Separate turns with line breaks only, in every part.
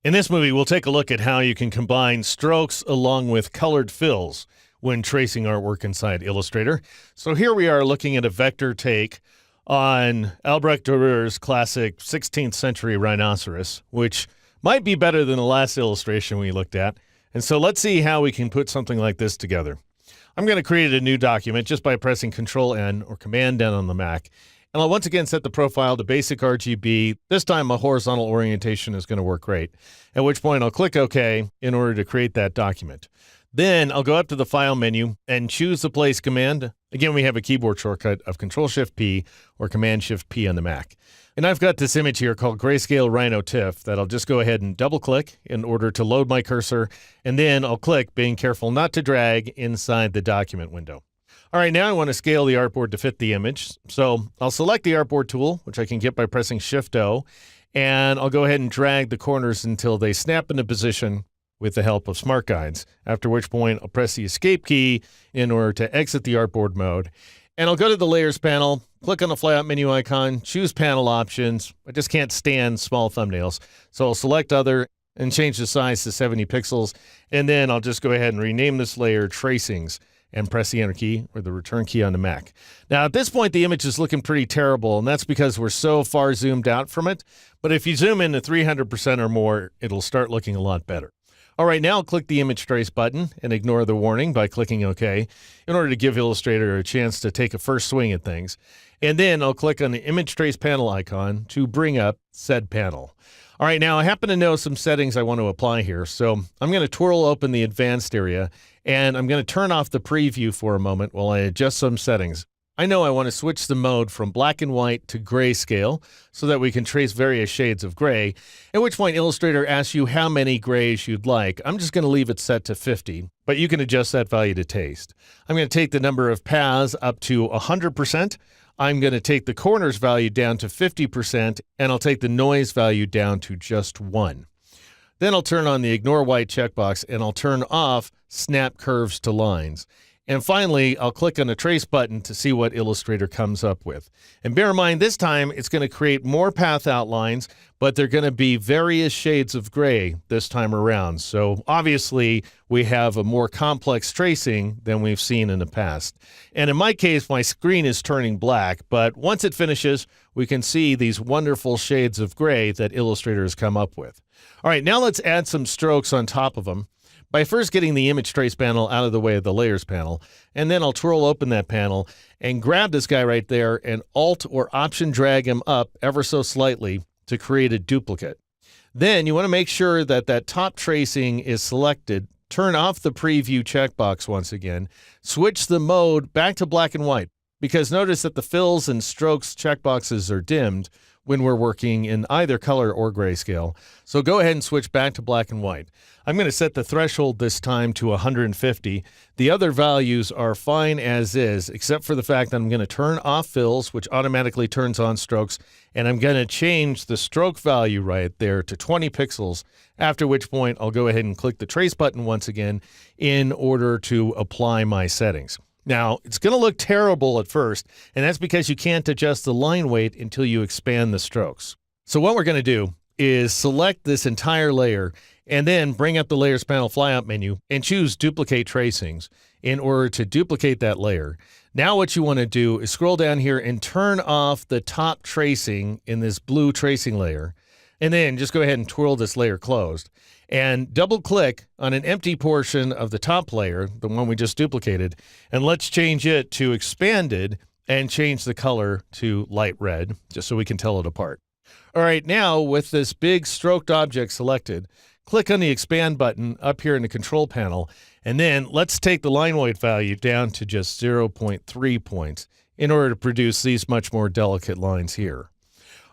In this movie, we'll take a look at how you can combine strokes along with colored fills when tracing artwork inside Illustrator. So here we are looking at a vector take on Albrecht Dürer's classic 16th century rhinoceros, which might be better than the last illustration we looked at. And so let's see how we can put something like this together. I'm going to create a new document just by pressing Control-N or Command-N on the Mac. And I'll once again set the profile to basic RGB. This time my horizontal orientation is going to work great, at which point I'll click OK in order to create that document. Then I'll go up to the File menu and choose the Place command. Again, we have a keyboard shortcut of Control-Shift-P or Command-Shift-P on the Mac. And I've got this image here called Grayscale Rhino TIFF that I'll just go ahead and double-click in order to load my cursor, and then I'll click, being careful not to drag inside the document window. All right, now I want to scale the artboard to fit the image. So I'll select the artboard tool, which I can get by pressing Shift-O, and I'll go ahead and drag the corners until they snap into position with the help of Smart Guides, after which point I'll press the Escape key in order to exit the artboard mode. And I'll go to the Layers panel, click on the flyout menu icon, choose Panel Options. I just can't stand small thumbnails, so I'll select Other and change the size to 70 pixels, and then I'll just go ahead and rename this layer Tracings and press the Enter key or the Return key on the Mac. Now, at this point, the image is looking pretty terrible, and that's because we're so far zoomed out from it. But if you zoom in to 300% or more, it'll start looking a lot better. All right, now I'll click the Image Trace button and ignore the warning by clicking OK in order to give Illustrator a chance to take a first swing at things. And then I'll click on the Image Trace panel icon to bring up said panel. All right, now I happen to know some settings I want to apply here, so I'm going to twirl open the Advanced area, and I'm going to turn off the preview for a moment while I adjust some settings. I know I want to switch the mode from black and white to grayscale so that we can trace various shades of gray, at which point Illustrator asks you how many grays you'd like. I'm just going to leave it set to 50, but you can adjust that value to taste. I'm going to take the number of paths up to 100%. I'm going to take the corners value down to 50%, and I'll take the noise value down to just 1. Then I'll turn on the Ignore White checkbox, and I'll turn off Snap Curves to Lines. And finally, I'll click on the Trace button to see what Illustrator comes up with. And bear in mind, this time it's going to create more path outlines, but they're going to be various shades of gray this time around. So obviously, we have a more complex tracing than we've seen in the past. And in my case, my screen is turning black, but once it finishes, we can see these wonderful shades of gray that Illustrator has come up with. All right, now let's add some strokes on top of them by first getting the Image Trace panel out of the way of the Layers panel, and then I'll twirl open that panel and grab this guy right there and Alt or Option drag him up ever so slightly to create a duplicate. Then you want to make sure that that top tracing is selected, turn off the Preview checkbox once again, switch the mode back to black and white, because notice that the fills and strokes checkboxes are dimmed when we're working in either color or grayscale. So go ahead and switch back to black and white. I'm going to set the threshold this time to 150. The other values are fine as is, except for the fact that I'm going to turn off fills, which automatically turns on strokes, and I'm going to change the stroke value right there to 20 pixels, after which point I'll go ahead and click the Trace button once again in order to apply my settings. Now, it's going to look terrible at first, and that's because you can't adjust the line weight until you expand the strokes. So what we're going to do is select this entire layer and then bring up the Layers panel flyout menu and choose Duplicate Tracings in order to duplicate that layer. Now what you want to do is scroll down here and turn off the top tracing in this blue tracing layer, and then just go ahead and twirl this layer closed. And double-click on an empty portion of the top layer, the one we just duplicated, and let's change it to Expanded and change the color to light red, just so we can tell it apart. All right, now with this big stroked object selected, click on the Expand button up here in the Control panel, and then let's take the line weight value down to just 0.3 points in order to produce these much more delicate lines here.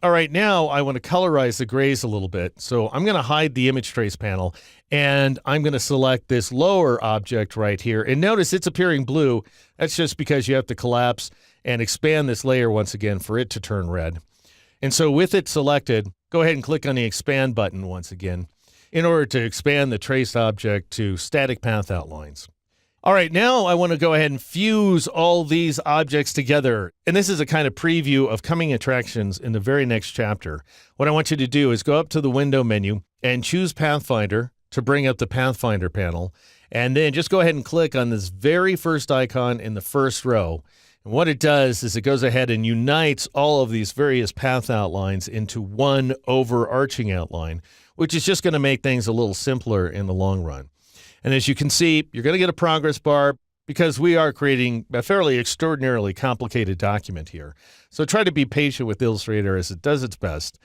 All right, now I want to colorize the grays a little bit. So I'm going to hide the Image Trace panel, and I'm going to select this lower object right here. And notice it's appearing blue. That's just because you have to collapse and expand this layer once again for it to turn red. And so with it selected, go ahead and click on the Expand button once again in order to expand the traced object to static path outlines. All right, now I want to go ahead and fuse all these objects together. And this is a kind of preview of coming attractions in the very next chapter. What I want you to do is go up to the window menu and choose Pathfinder to bring up the Pathfinder panel. And then just go ahead and click on this very first icon in the first row. And what it does is it goes ahead and unites all of these various path outlines into one overarching outline, which is just going to make things a little simpler in the long run. And as you can see, you're going to get a progress bar because we are creating a fairly extraordinarily complicated document here. So try to be patient with Illustrator as it does its best.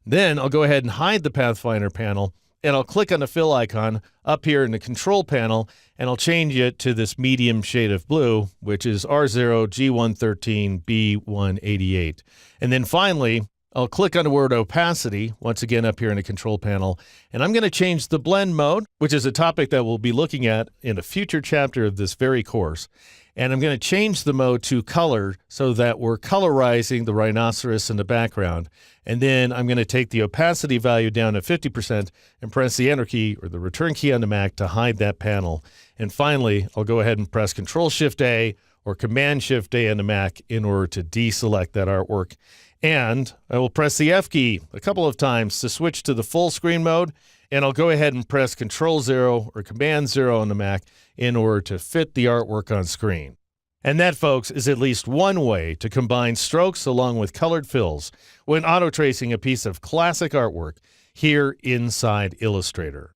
Then I'll go ahead and hide the Pathfinder panel, and I'll click on the fill icon up here in the control panel, and I'll change it to this medium shade of blue, which is R0, G113, B188. And then finally, I'll click on the word opacity, once again up here in the control panel, and I'm going to change the blend mode, which is a topic that we'll be looking at in a future chapter of this very course. And I'm going to change the mode to color so that we're colorizing the rhinoceros in the background. And then I'm going to take the opacity value down to 50% and press the Enter key or the Return key on the Mac to hide that panel. And finally, I'll go ahead and press Control-Shift-A or Command-Shift-A on the Mac in order to deselect that artwork. And I will press the F key a couple of times to switch to the full screen mode, and I'll go ahead and press Control-0 or Command-0 on the Mac in order to fit the artwork on screen. And that, folks, is at least one way to combine strokes along with colored fills when auto-tracing a piece of classic artwork here inside Illustrator.